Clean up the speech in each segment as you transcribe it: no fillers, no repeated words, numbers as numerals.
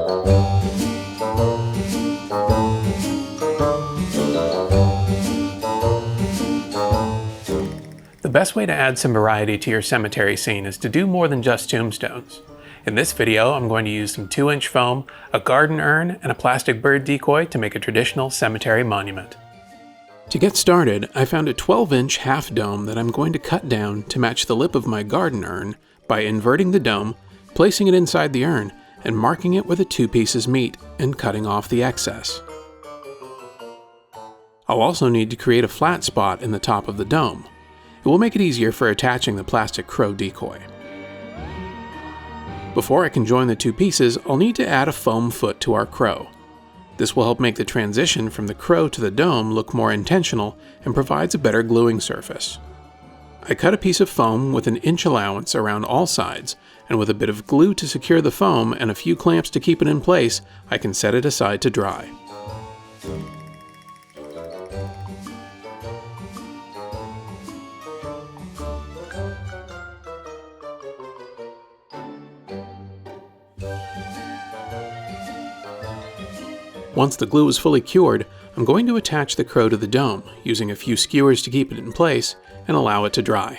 The best way to add some variety to your cemetery scene is to do more than just tombstones. In this video, I'm going to use some 2-inch foam, a garden urn, and a plastic bird decoy to make a traditional cemetery monument. To get started, I found a 12-inch half dome that I'm going to cut down to match the lip of my garden urn by inverting the dome, placing it inside the urn, and marking it where the 2 pieces meet and cutting off the excess. I'll also need to create a flat spot in the top of the dome. It will make it easier for attaching the plastic crow decoy. Before I can join the 2 pieces, I'll need to add a foam foot to our crow. This will help make the transition from the crow to the dome look more intentional and provides a better gluing surface. I cut a piece of foam with an inch allowance around all sides, and with a bit of glue to secure the foam and a few clamps to keep it in place, I can set it aside to dry. Once the glue is fully cured, I'm going to attach the crow to the dome, using a few skewers to keep it in place, and allow it to dry.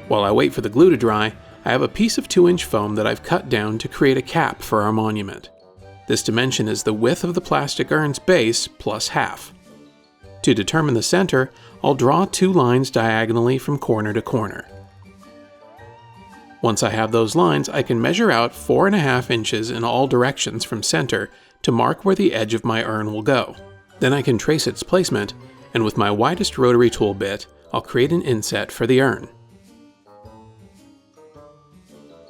While I wait for the glue to dry, I have a piece of 2-inch foam that I've cut down to create a cap for our monument. This dimension is the width of the plastic urn's base plus half. To determine the center, I'll draw 2 lines diagonally from corner to corner. Once I have those lines, I can measure out 4.5 inches in all directions from center to mark where the edge of my urn will go. Then I can trace its placement, and with my widest rotary tool bit, I'll create an inset for the urn.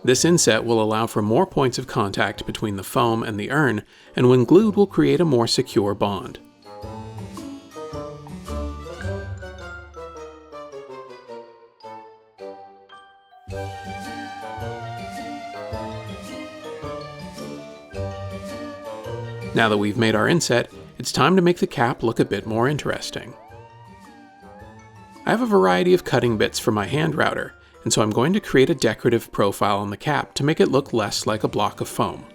This inset will allow for more points of contact between the foam and the urn, and when glued will create a more secure bond. Now that we've made our inset, it's time to make the cap look a bit more interesting. I have a variety of cutting bits for my hand router, and so I'm going to create a decorative profile on the cap to make it look less like a block of foam.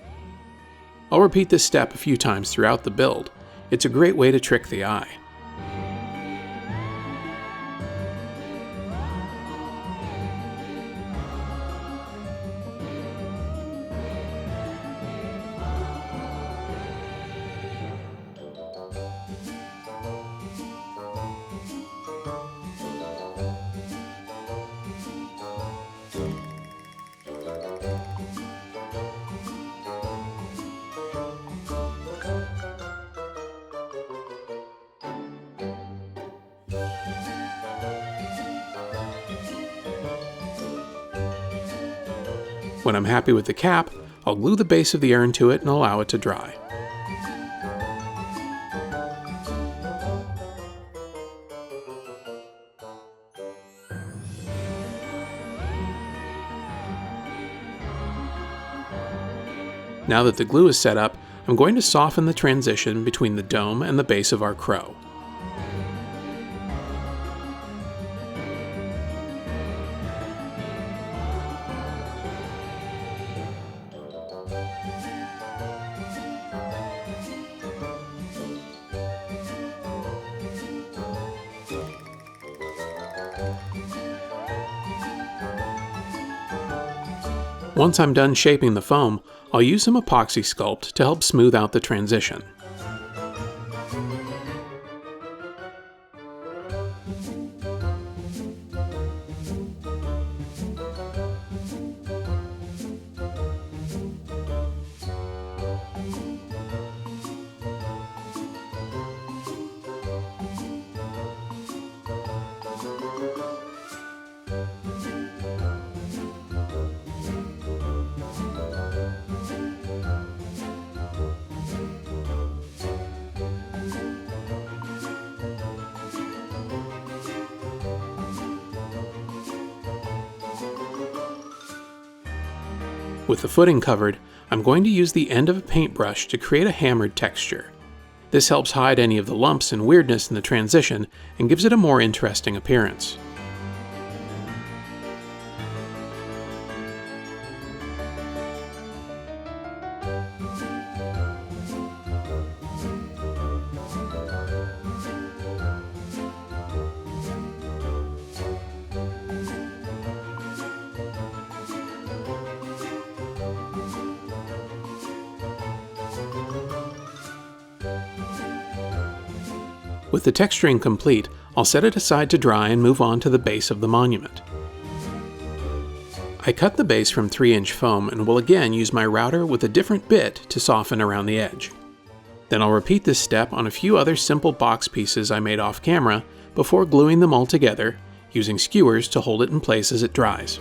I'll repeat this step a few times throughout the build. It's a great way to trick the eye. When I'm happy with the cap, I'll glue the base of the urn to it and allow it to dry. Now that the glue is set up, I'm going to soften the transition between the dome and the base of our crow. Once I'm done shaping the foam, I'll use some epoxy sculpt to help smooth out the transition. With the footing covered, I'm going to use the end of a paintbrush to create a hammered texture. This helps hide any of the lumps and weirdness in the transition and gives it a more interesting appearance. With the texturing complete, I'll set it aside to dry and move on to the base of the monument. I cut the base from 3-inch foam and will again use my router with a different bit to soften around the edge. Then I'll repeat this step on a few other simple box pieces I made off camera before gluing them all together, using skewers to hold it in place as it dries.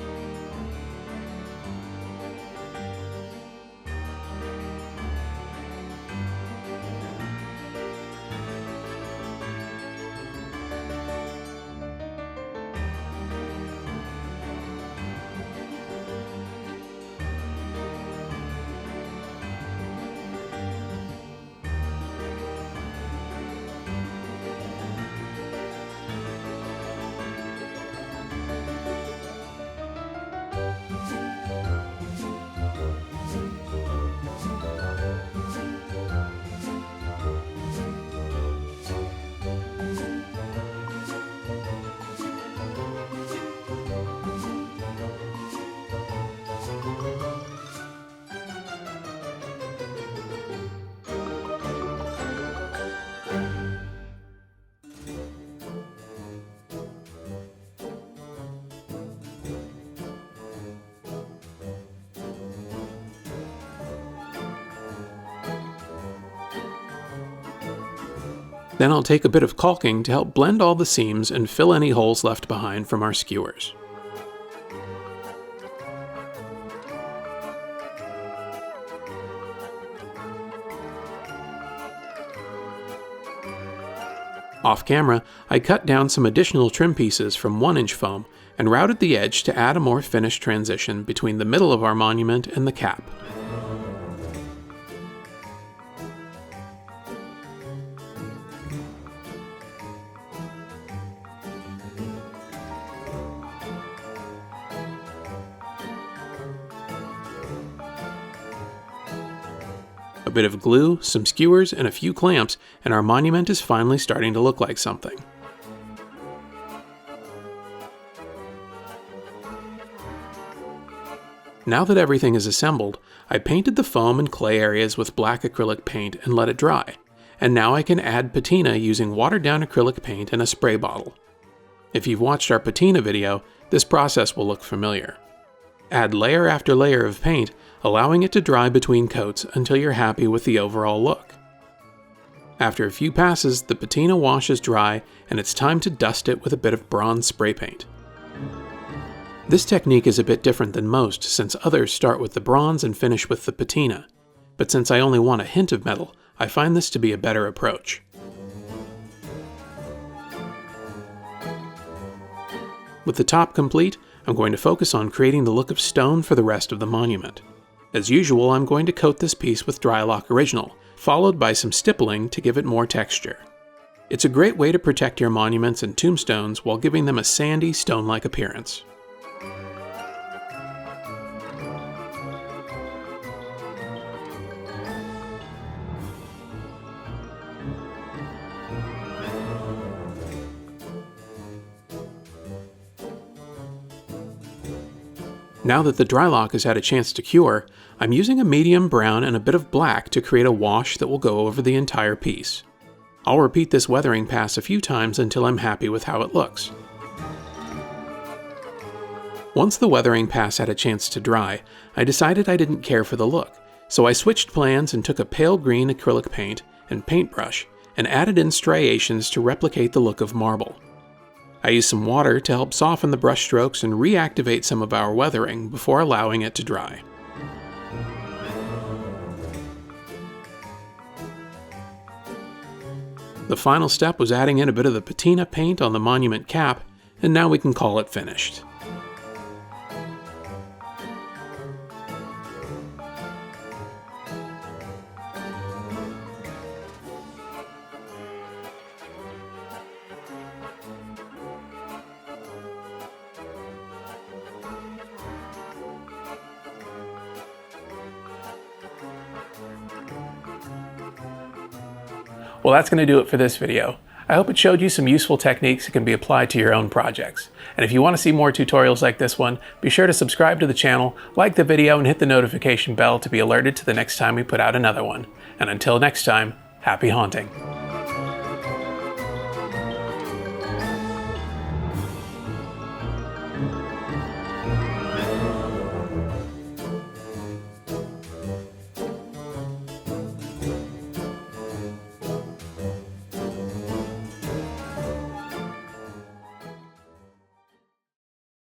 Then I'll take a bit of caulking to help blend all the seams and fill any holes left behind from our skewers. Off camera, I cut down some additional trim pieces from 1-inch foam and routed the edge to add a more finished transition between the middle of our monument and the cap. A bit of glue, some skewers, and a few clamps, and our monument is finally starting to look like something. Now that everything is assembled, I painted the foam and clay areas with black acrylic paint and let it dry, and now I can add patina using watered-down acrylic paint in a spray bottle. If you've watched our patina video, this process will look familiar. Add layer after layer of paint, allowing it to dry between coats until you're happy with the overall look. After a few passes, the patina washes dry and it's time to dust it with a bit of bronze spray paint. This technique is a bit different than most since others start with the bronze and finish with the patina, but since I only want a hint of metal, I find this to be a better approach. With the top complete, I'm going to focus on creating the look of stone for the rest of the monument. As usual, I'm going to coat this piece with Drylock Original, followed by some stippling to give it more texture. It's a great way to protect your monuments and tombstones while giving them a sandy, stone-like appearance. Now that the Drylock has had a chance to cure, I'm using a medium brown and a bit of black to create a wash that will go over the entire piece. I'll repeat this weathering pass a few times until I'm happy with how it looks. Once the weathering pass had a chance to dry, I decided I didn't care for the look, so I switched plans and took a pale green acrylic paint and paintbrush and added in striations to replicate the look of marble. I used some water to help soften the brush strokes and reactivate some of our weathering before allowing it to dry. The final step was adding in a bit of the patina paint on the monument cap, and now we can call it finished. Well, that's going to do it for this video. I hope it showed you some useful techniques that can be applied to your own projects. And if you want to see more tutorials like this one, be sure to subscribe to the channel, like the video, and hit the notification bell to be alerted to the next time we put out another one. And until next time, happy haunting!